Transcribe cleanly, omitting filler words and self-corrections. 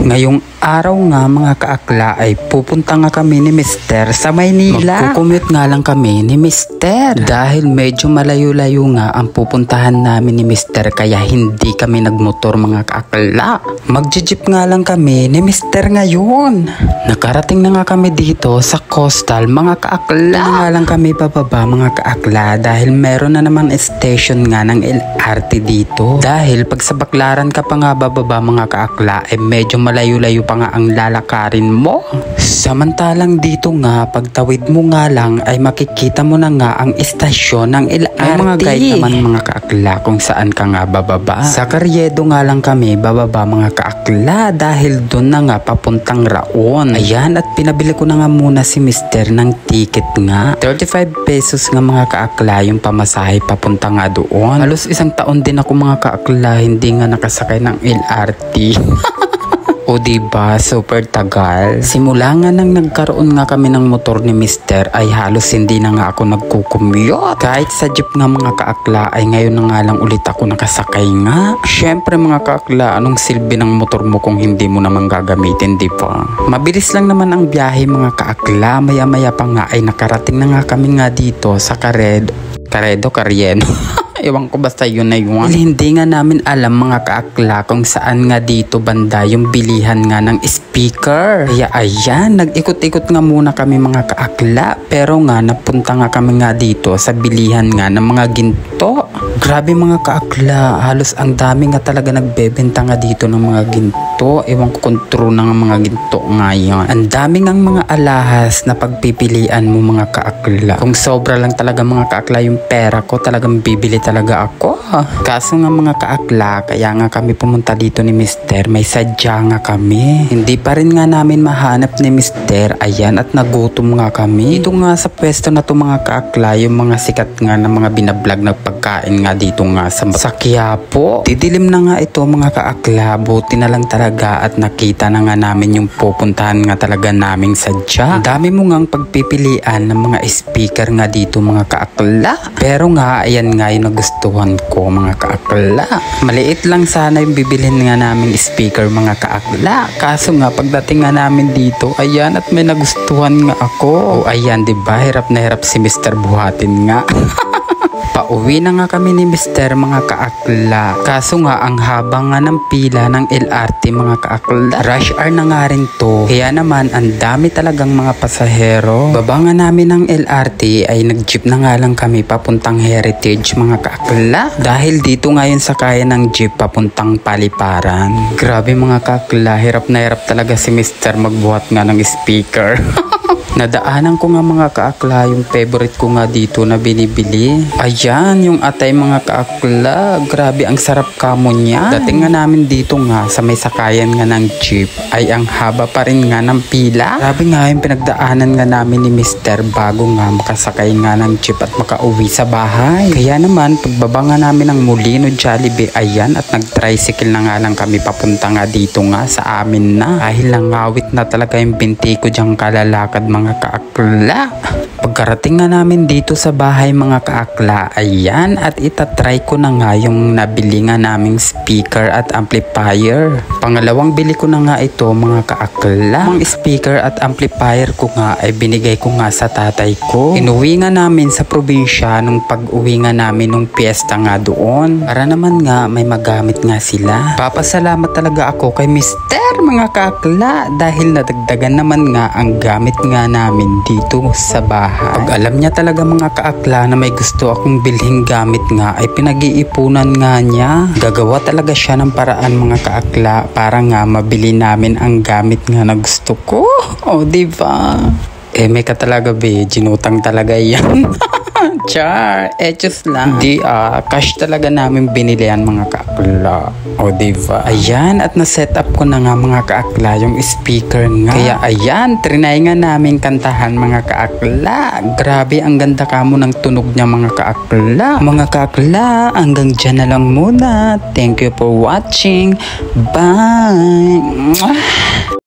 Ngayong araw nga mga kaakla ay pupunta nga kami ni Mister sa Maynila. Magkukumute nga lang kami ni Mister dahil medyo malayo-layo nga ang pupuntahan namin ni Mister kaya hindi kami nagmotor mga kaakla. Magjeep nga lang kami ni Mister ngayon. Nakarating na nga kami dito sa Coastal mga kaakla. Nga lang kami bababa mga kaakla dahil meron na naman station nga ng LRT dito. Dahil pag sa Baclaran ka pa nga bababa mga kaakla ay medyo malayo-layo pa nga ang lalakarin mo. Samantalang dito nga pagtawid mo nga lang ay makikita mo na nga ang istasyon ng LRT. May mga guide naman mga kaakla kung saan ka nga bababa. Sa Carriedo nga lang kami bababa mga kaakla dahil doon na nga papuntang Raon. Ayan, at pinabili ko na nga muna si Mister ng ticket nga. 35 pesos nga mga kaakla yung pamasahe papunta nga doon. Halos isang taon din ako mga kaakla hindi nga nakasakay ng LRT. O diba, super tagal. Simula nga nang nagkaroon nga kami ng motor ni Mister ay halos hindi na nga ako nagkukumute. Kahit sa jeep nga mga kaakla ay ngayon na nga lang ulit ako nakasakay nga. Syempre mga kaakla, anong silbi ng motor mo kung hindi mo naman gagamitin, di ba? Mabilis lang naman ang biyahe mga kaakla. Maya-maya pa nga ay nakarating na nga kami nga dito sa Carriedo. Ewan ko basta yun na yun. Hindi nga namin alam mga kaakla kung saan nga dito banda yung bilihan nga ng speaker. Kaya ayan, nag-ikot-ikot nga muna kami mga kaakla. Pero nga napunta nga kami nga dito sa bilihan nga ng mga ginto. Grabe mga kaakla, halos ang dami nga talaga nagbebenta nga dito ng mga ginto. Ewan ko kung true na nga mga ginto nga yan. Ang dami nga mga alahas na pagpipilian mo mga kaakla. Kung sobra lang talaga mga kaakla yung pera ko, talagang bibili talaga ako. Kaso nga mga kaakla, kaya nga kami pumunta dito ni Mister, may sadya nga kami. Hindi pa rin nga namin mahanap ni Mister, ayan, at nagutom nga kami. Dito nga sa pwesto na to mga kaakla, yung mga sikat nga na mga binablog na pagkain nga dito nga sa Quiapo. Didilim na nga ito mga kaakla, buti na lang talaga at nakita na nga namin yung pupuntahan nga talaga naming sadya. Dami mo ngang pagpipilian ng mga speaker nga dito mga kaakla. Pero nga, ayan nga yung nagustuhan ko mga kaakla. Maliit lang sana yung bibilhin nga naming speaker mga kaakla. Kaso nga pagdating nga namin dito, ayan, at may nagustuhan nga ako. O ayan, diba? Hirap na hirap si Mister buhatin nga. Pauwi na nga kami ni Mister mga kaakla. Kaso nga ang haba nga ng pila ng LRT mga kaakla. Rush hour na nga rin to. Kaya naman ang dami talagang mga pasahero. Baba nga namin ng LRT ay nag-jeep na nga lang kami papuntang Heritage mga kaakla. Dahil dito ngayon sakayan ng jeep papuntang Paliparan. Grabe mga kaakla, hirap na hirap talaga si Mister magbuhat nga ng speaker. Nadaanan ko nga mga kaakla yung favorite ko nga dito na binibili. Ayan, yung atay mga kaakla. Grabe, ang sarap kamo niya. Dating nga namin dito nga sa may sakayan nga ng jeep ay ang haba pa rin nga ng pila. Grabe nga yung pinagdaanan nga namin ni Mister bago nga makasakay nga ng jeep at makauwi sa bahay. Kaya naman, pagbaba nga namin ng Molino Jollibee, ayan, at nag-tricycle na nga lang kami papunta nga dito nga sa amin na. Dahil langawit na talaga yung binti ko dyang kalalakad mga kaakla. Pagkarating nga namin dito sa bahay mga kaakla, ayan, at itatry ko na nga yung nabili nga naming speaker at amplifier. Pangalawang bili ko na nga ito mga kaakla. Ang speaker at amplifier ko nga ay binigay ko nga sa tatay ko. Inuwi nga namin sa probinsya nung pag-uwi nga namin nung piyesta nga doon. Para naman nga may magamit nga sila. Papasalamat talaga ako kay Mister mga kaakla dahil nadagdagan naman nga ang gamit nga namin dito sa bahay. Pag alam niya talaga mga kaakla na may gusto akong bilhing gamit nga ay pinag-iipunan nga niya. Gagawa talaga siya ng paraan mga kaakla para nga mabili namin ang gamit nga na gusto ko. O diba? Eh may ka talaga be, ginutang talaga yan. Char, etos lang. Di cash talaga namin binili yan mga kaakla. O diba? Ayan, at na-set up ko na nga mga kaakla yung speaker nga. Kaya ayan, trinay nga namin kantahan mga kaakla. Grabe, ang ganda kamo ng tunog niya mga kaakla. Mga kaakla, hanggang dyan na lang muna. Thank you for watching. Bye!